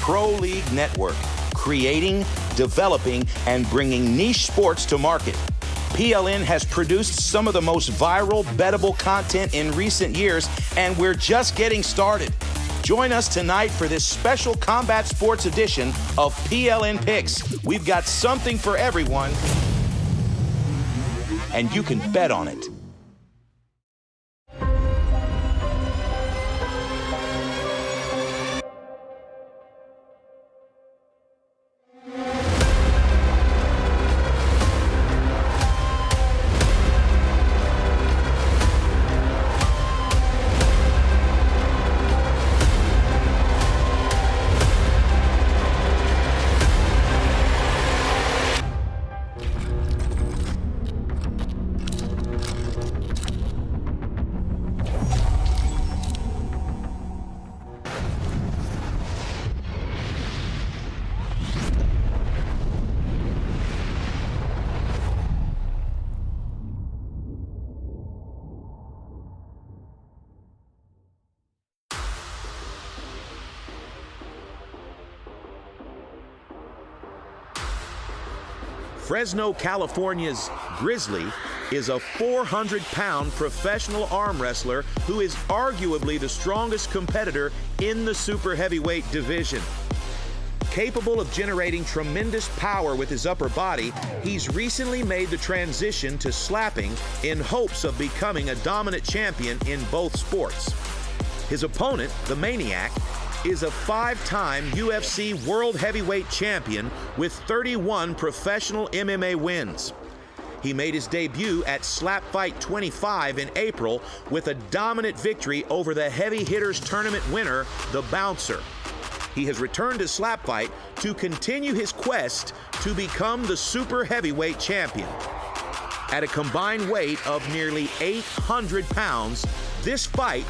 Pro League Network, creating, developing, and bringing niche sports to market. PLN has produced some of the most viral, bettable content in recent years, and we're just getting started. Join us tonight for this special combat sports edition of PLN Picks. We've got something for everyone, and you can bet on it. Fresno, California's Grizzly is a 400-pound professional arm wrestler who is arguably the strongest competitor in the super heavyweight division. Capable of generating tremendous power with his upper body, he's recently made the transition to slapping in hopes of becoming a dominant champion in both sports. His opponent, the Maniac, is a 5-time UFC World Heavyweight Champion with 31 professional MMA wins. He made his debut at Slap Fight 25 in April with a dominant victory over the Heavy Hitters Tournament winner, the Bouncer. He has returned to Slap Fight to continue his quest to become the Super Heavyweight Champion. At a combined weight of nearly 800 pounds, this fight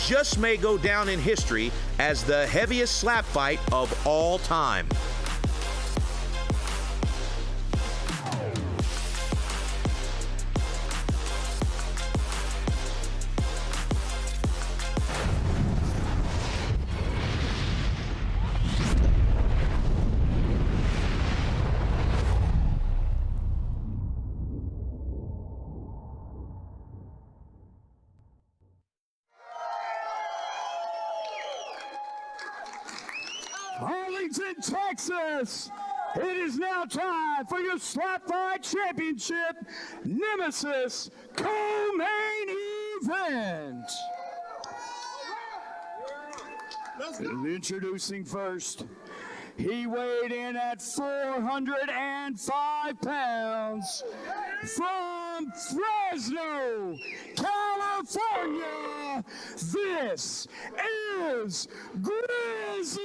just may go down in history as the heaviest slap fight of all time. Arlington, Texas, it is now time for your Slap Fight Championship Nemesis co-main event. Introducing first, he weighed in at 405 pounds from Fresno, California. This is Grizzly.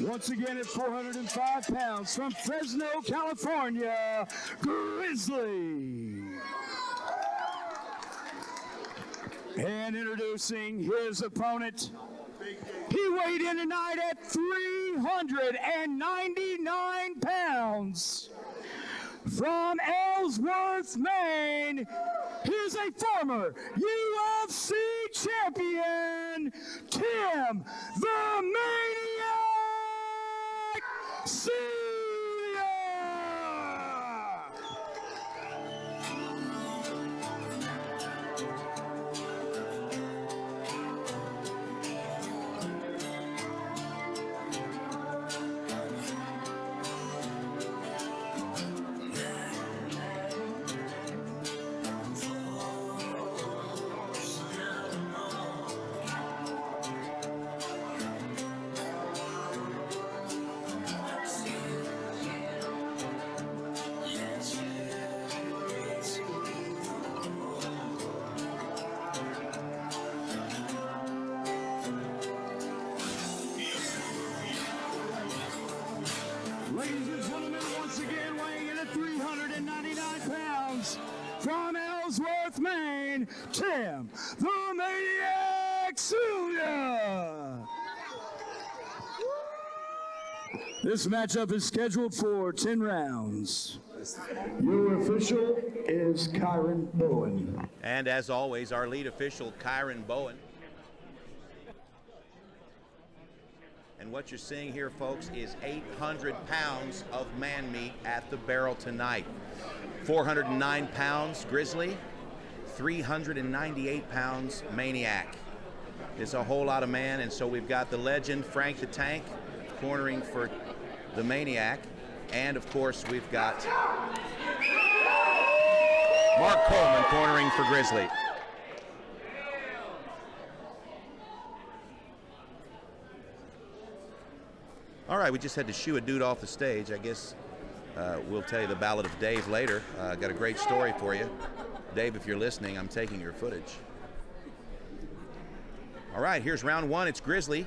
Once again at 405 pounds from Fresno, California, Grizzly. And introducing his opponent, he weighed in tonight at 399 pounds. From Ellsworth, Maine, he's a former UFC champion, Tim the Maniac Celia. Ladies and gentlemen, once again weighing in at 399 pounds from Ellsworth, Maine, Tim the Maniac Celia. This matchup is scheduled for 10 rounds. Your official is Kyron Bowen. And as always, our lead official, Kyron Bowen. And what you're seeing here, folks, is 800 pounds of man meat at the barrel tonight. 409 pounds Grizzly, 398 pounds Maniac. It's a whole lot of man, and so we've got the legend Frank the Tank cornering for the Maniac, and of course we've got Mark Coleman cornering for Grizzly. All right, we just had to shoo a dude off the stage. I guess we'll tell you the Ballad of Dave later. Got a great story for you. Dave, if you're listening, I'm taking your footage. All right, here's round one. It's Grizzly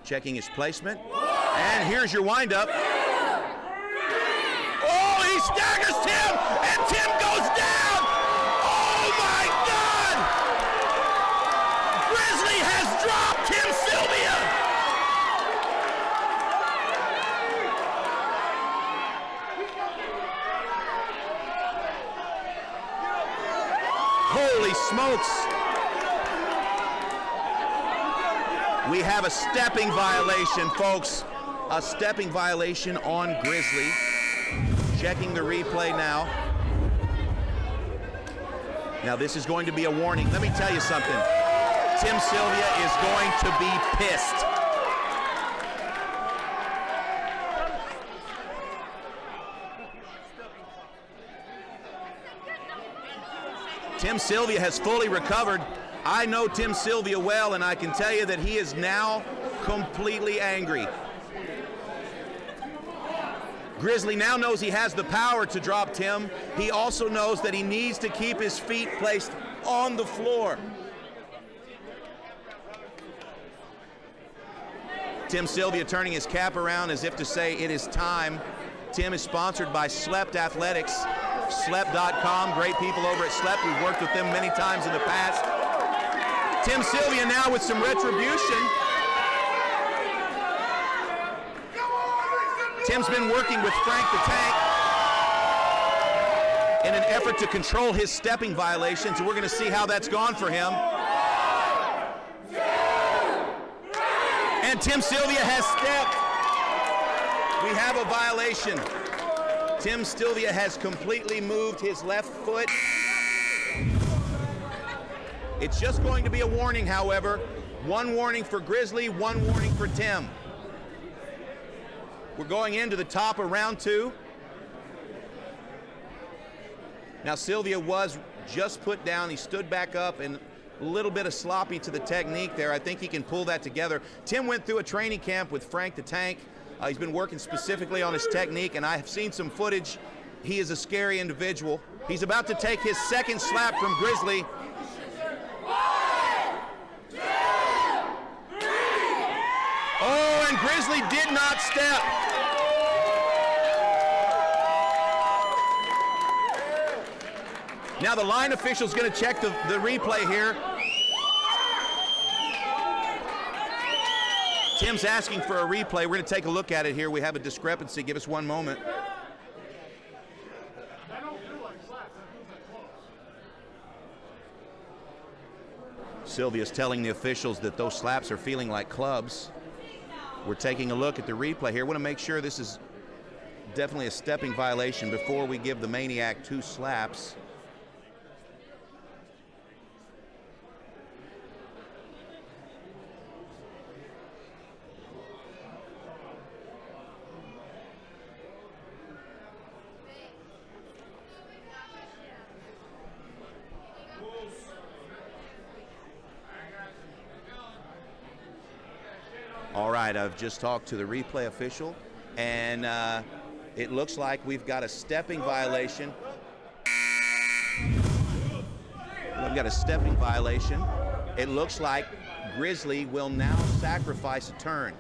checking his placement. And here's your windup. Oh, he staggers Tim, and Tim goes down. Oh, my God. Grizzly has dropped Tim Sylvia. Holy smokes. We have a stepping violation, folks. A stepping violation on Grizzly. Checking the replay now. Now this is going to be a warning. Let me tell you something. Tim Sylvia is going to be pissed. Tim Sylvia has fully recovered. I know Tim Sylvia well, and I can tell you that he is now completely angry. Grizzly now knows he has the power to drop Tim. He also knows that he needs to keep his feet placed on the floor. Tim Sylvia turning his cap around as if to say it is time. Tim is sponsored by Slept Athletics, Slept.com, great people over at Slept. We've worked with them many times in the past. Tim Sylvia now with some retribution. Tim's been working with Frank the Tank in an effort to control his stepping violations, and we're going to see how that's gone for him. And Tim Sylvia has stepped. We have a violation. Tim Sylvia has completely moved his left foot. It's just going to be a warning, however. One warning for Grizzly, one warning for Tim. We're going into the top of round two. Now Sylvia was just put down. He stood back up, and a little bit of sloppy to the technique there. I think he can pull that together. Tim went through a training camp with Frank the Tank. He's been working specifically on his technique, and I have seen some footage. He is a scary individual. He's about to take his second slap from Grizzly. 1, 2, 3. Oh, and Grizzly did not step. Now the line official's going to check the replay here. Tim's asking for a replay. We're going to take a look at it here. We have a discrepancy. Give us one moment. Sylvia's telling the officials that those slaps are feeling like clubs. We're taking a look at the replay here. We want to make sure this is definitely a stepping violation before we give the Maniac 2 slaps. All right, I've just talked to the replay official, and it looks like we've got a stepping violation. We've got a stepping violation. It looks like Grizzly will now sacrifice a turn.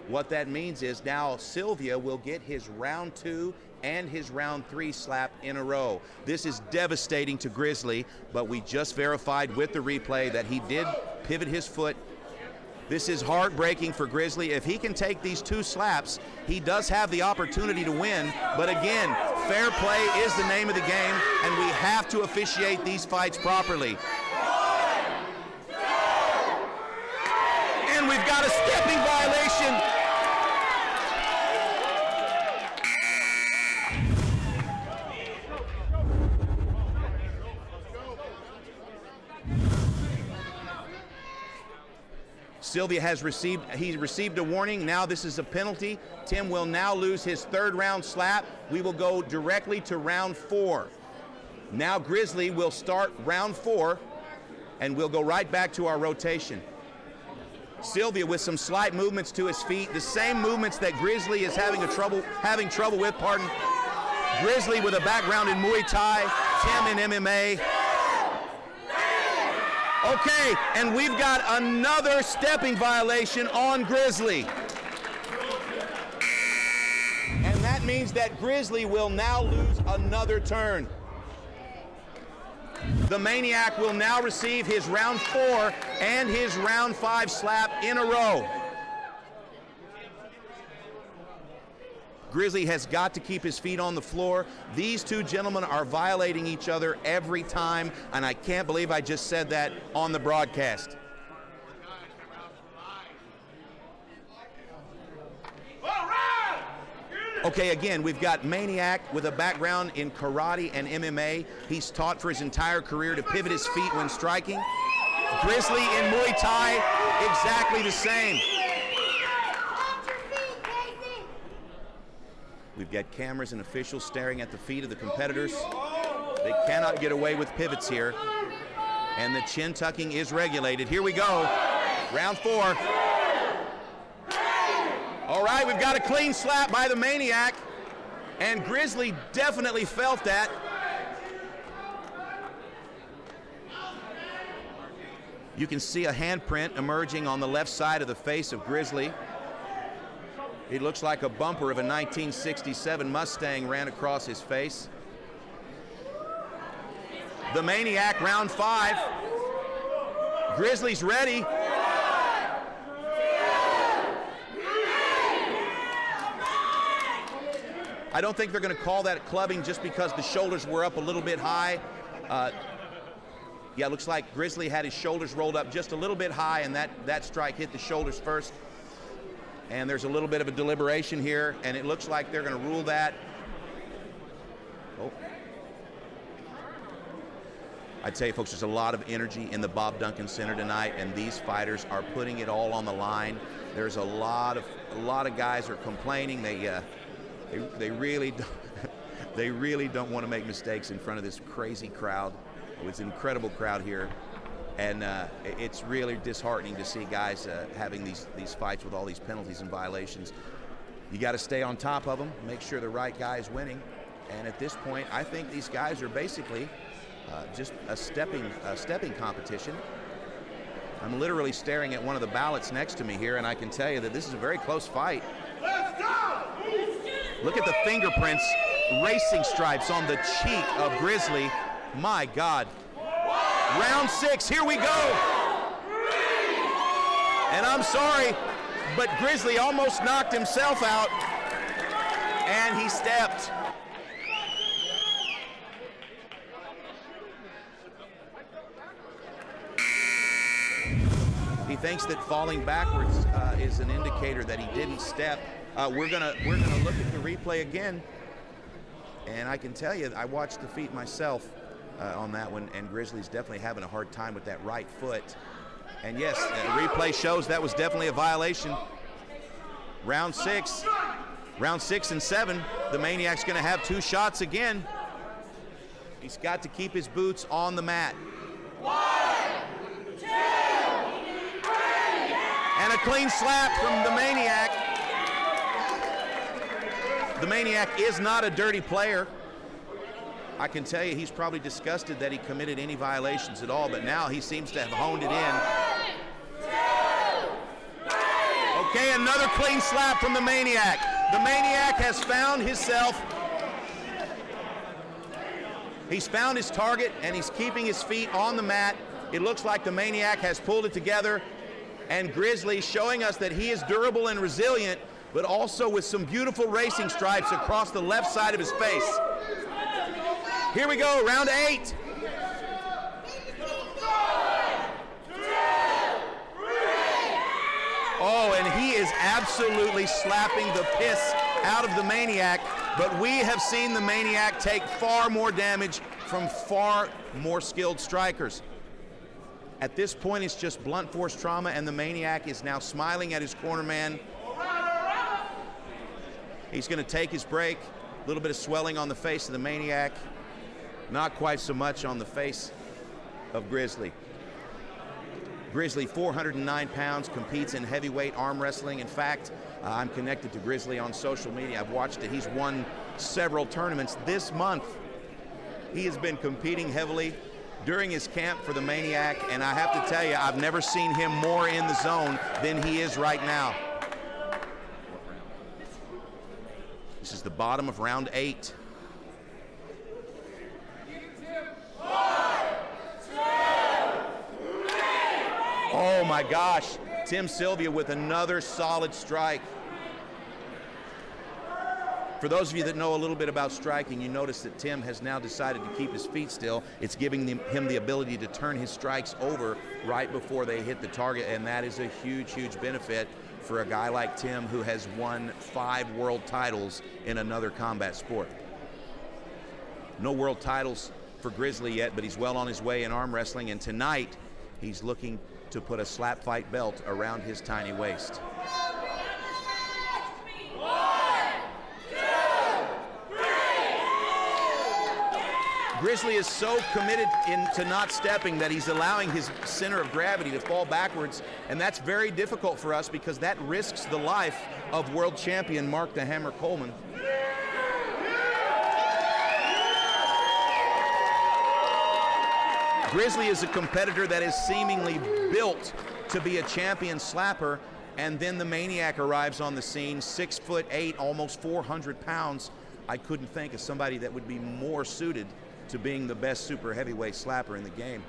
What that means is now Sylvia will get his round 2 and his round 3 slap in a row. This is devastating to Grizzly, but we just verified with the replay that he did pivot his foot This is heartbreaking for Grizzly. If he can take these 2 slaps, he does have the opportunity to win. But again, fair play is the name of the game, and we have to officiate these fights properly. And we've got a stepping violation. Sylvia has received a warning. Now this is a penalty. Tim will now lose his 3rd round slap. We will go directly to round 4. Now Grizzly will start round 4, and we'll go right back to our rotation. Sylvia with some slight movements to his feet, the same movements that Grizzly is having trouble with. Grizzly with a background in Muay Thai, Tim in MMA. Okay, and we've got another stepping violation on Grizzly. And that means that Grizzly will now lose another turn. The Maniac will now receive his round 4 and his round 5 slap in a row. Grizzly has got to keep his feet on the floor. These 2 gentlemen are violating each other every time, and I can't believe I just said that on the broadcast. Okay, again, we've got Maniac with a background in karate and MMA. He's taught for his entire career to pivot his feet when striking. Grizzly in Muay Thai, exactly the same. We've got cameras and officials staring at the feet of the competitors. They cannot get away with pivots here. And the chin tucking is regulated. Here we go. Round 4. All right, we've got a clean slap by the Maniac. And Grizzly definitely felt that. You can see a handprint emerging on the left side of the face of Grizzly. It looks like a bumper of a 1967 Mustang ran across his face. The Maniac, round 5. Grizzly's ready. I don't think they're going to call that clubbing just because the shoulders were up a little bit high. Yeah, it looks like Grizzly had his shoulders rolled up just a little bit high, and that strike hit the shoulders first. And there's a little bit of a deliberation here, and it looks like they're going to rule that. Oh. I'd tell you, folks, there's a lot of energy in the Bob Duncan Center tonight, and these fighters are putting it all on the line. There's a lot of guys are complaining. They really don't want to make mistakes in front of this crazy crowd. It's an incredible crowd here. And it's really disheartening to see guys having these fights with all these penalties and violations. You got to stay on top of them, make sure the right guy is winning. And at this point, I think these guys are basically just a stepping competition. I'm literally staring at one of the ballots next to me here, and I can tell you that this is a very close fight. Look at the fingerprints, racing stripes on the cheek of Grizzly. My God. Round 6, here we go. And I'm sorry, but Grizzly almost knocked himself out, and he stepped. He thinks that falling backwards is an indicator that he didn't step. We're gonna look at the replay again, and I can tell you, I watched the feet myself on that one, and Grizzly's definitely having a hard time with that right foot. And yes, the replay shows that was definitely a violation. Round 6 and 7, the Maniac's gonna have 2 shots again. He's got to keep his boots on the mat. 1, 2, 3. And a clean slap from the Maniac. The Maniac is not a dirty player. I can tell you he's probably disgusted that he committed any violations at all, but now he seems to have honed it in. 1, 2, 3. Okay, another clean slap from the Maniac. The Maniac has found himself. He's found his target, and he's keeping his feet on the mat. It looks like the Maniac has pulled it together. And Grizzly showing us that he is durable and resilient, but also with some beautiful racing stripes across the left side of his face. Here we go, round 8. Oh, and he is absolutely slapping the piss out of the Maniac, but we have seen the Maniac take far more damage from far more skilled strikers. At this point, it's just blunt force trauma, and the Maniac is now smiling at his corner man. He's going to take his break. A little bit of swelling on the face of the Maniac. Not quite so much on the face of Grizzly. Grizzly, 409 pounds, competes in heavyweight arm wrestling. In fact, I'm connected to Grizzly on social media. I've watched it. He's won several tournaments this month. He has been competing heavily during his camp for the Maniac, and I have to tell you, I've never seen him more in the zone than he is right now. This is the bottom of round 8. Oh my gosh, Tim Sylvia with another solid strike. For those of you that know a little bit about striking, you notice that Tim has now decided to keep his feet still. It's giving him the ability to turn his strikes over right before they hit the target, and that is a huge, huge benefit for a guy like Tim who has won 5 world titles in another combat sport. No world titles for Grizzly yet, but he's well on his way in arm wrestling, and tonight he's looking to put a slap fight belt around his tiny waist. Grizzly is so committed to not stepping that he's allowing his center of gravity to fall backwards, and that's very difficult for us because that risks the life of world champion Mark the Hammer Coleman. Grizzly is a competitor that is seemingly built to be a champion slapper, and then the Maniac arrives on the scene, 6'8", almost 400 pounds. I couldn't think of somebody that would be more suited to being the best super heavyweight slapper in the game.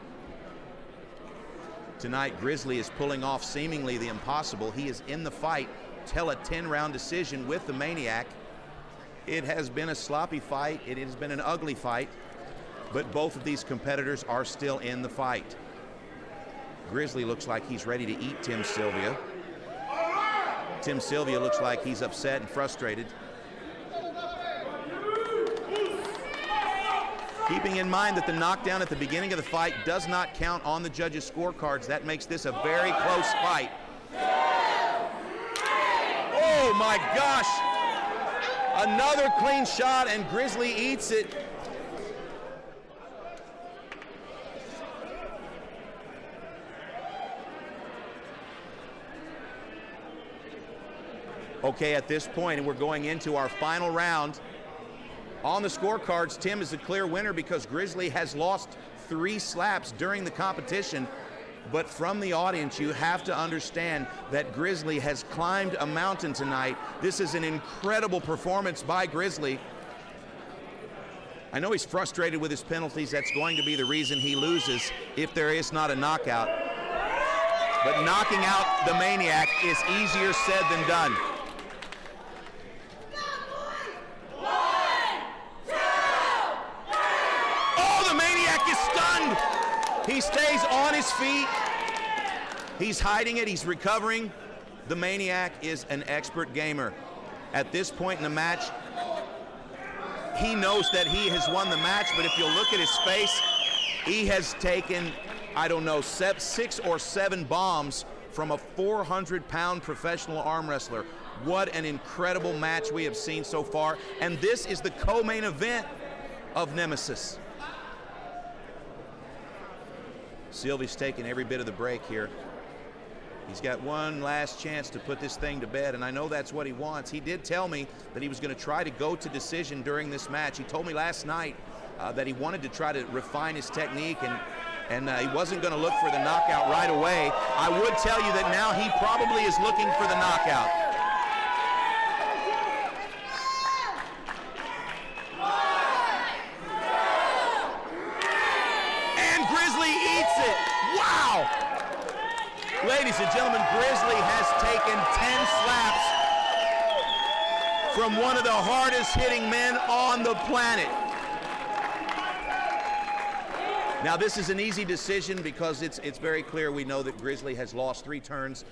Tonight, Grizzly is pulling off seemingly the impossible. He is in the fight till a 10-round decision with the Maniac. It has been a sloppy fight. It has been an ugly fight, but both of these competitors are still in the fight. Grizzly looks like he's ready to eat Tim Sylvia. Tim Sylvia looks like he's upset and frustrated. Keeping in mind that the knockdown at the beginning of the fight does not count on the judges' scorecards. That makes this a very close fight. Oh my gosh! Another clean shot, and Grizzly eats it. Okay, at this point, and we're going into our final round. On the scorecards, Tim is a clear winner because Grizzly has lost 3 slaps during the competition. But from the audience, you have to understand that Grizzly has climbed a mountain tonight. This is an incredible performance by Grizzly. I know he's frustrated with his penalties. That's going to be the reason he loses if there is not a knockout. But knocking out the Maniac is easier said than done. He stays on his feet. He's hiding it. He's recovering. The Maniac is an expert gamer. At this point in the match, he knows that he has won the match, but if you'll look at his face, he has taken, I don't know, 6 or 7 bombs from a 400-pound professional arm wrestler. What an incredible match we have seen so far. And this is the co-main event of Nemesis. Sylvia's taking every bit of the break here. He's got one last chance to put this thing to bed, and I know that's what he wants. He did tell me that he was going to try to go to decision during this match. He told me last night that he wanted to try to refine his technique, and he wasn't going to look for the knockout right away. I would tell you that now he probably is looking for the knockout. Ladies and gentlemen, Grizzly has taken 10 slaps from one of the hardest hitting men on the planet. Now, this is an easy decision because it's very clear. We know that Grizzly has lost 3 turns.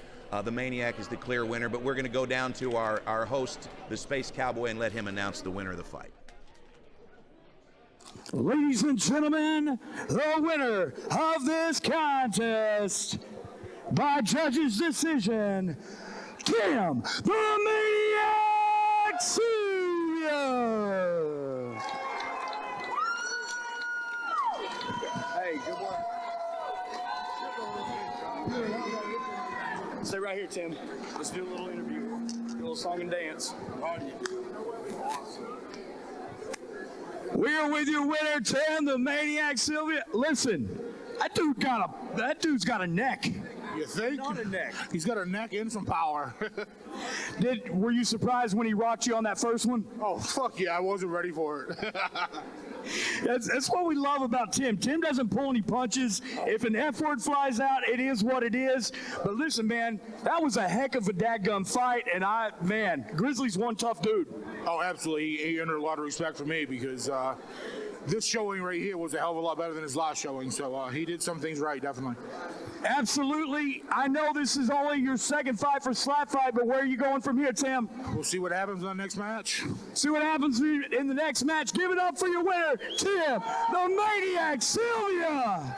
The Maniac is the clear winner, but we're going to go down to our host, the Space Cowboy, and let him announce the winner of the fight. Ladies and gentlemen, the winner of this contest by judges' decision, Tim the Maniac Senior. Hey, good work. Stay right here, Tim. Let's do a little interview, do a little song and dance. We are with your winner, Tim the Maniac Sylvia. Listen, that dude's got a neck. You think? Not a neck. He's got a neck and some power. Were you surprised when he rocked you on that first one? Oh, fuck yeah, I wasn't ready for it. That's what we love about Tim. Tim doesn't pull any punches. If an F word flies out, it is what it is. But listen, man, that was a heck of a dadgum fight, and Grizzly's one tough dude. Oh, absolutely. He earned a lot of respect from me because this showing right here was a hell of a lot better than his last showing. So he did some things right, definitely. Absolutely. I know this is only your second fight for Slap Fight, but where are you going from here, Tim? We'll see what happens in the next match. See what happens in the next match. Give it up for your winner, Tim the Maniac Sylvia.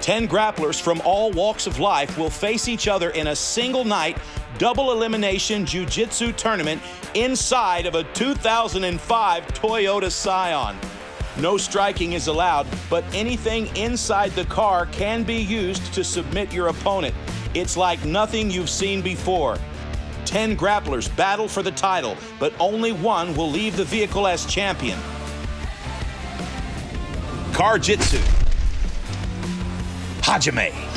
10 grapplers from all walks of life will face each other in a single night double elimination jiu-jitsu tournament inside of a 2005 Toyota Scion. No striking is allowed, but anything inside the car can be used to submit your opponent. It's like nothing you've seen before. 10 grapplers battle for the title, but only one will leave the vehicle as champion. Car Jitsu. Hajime.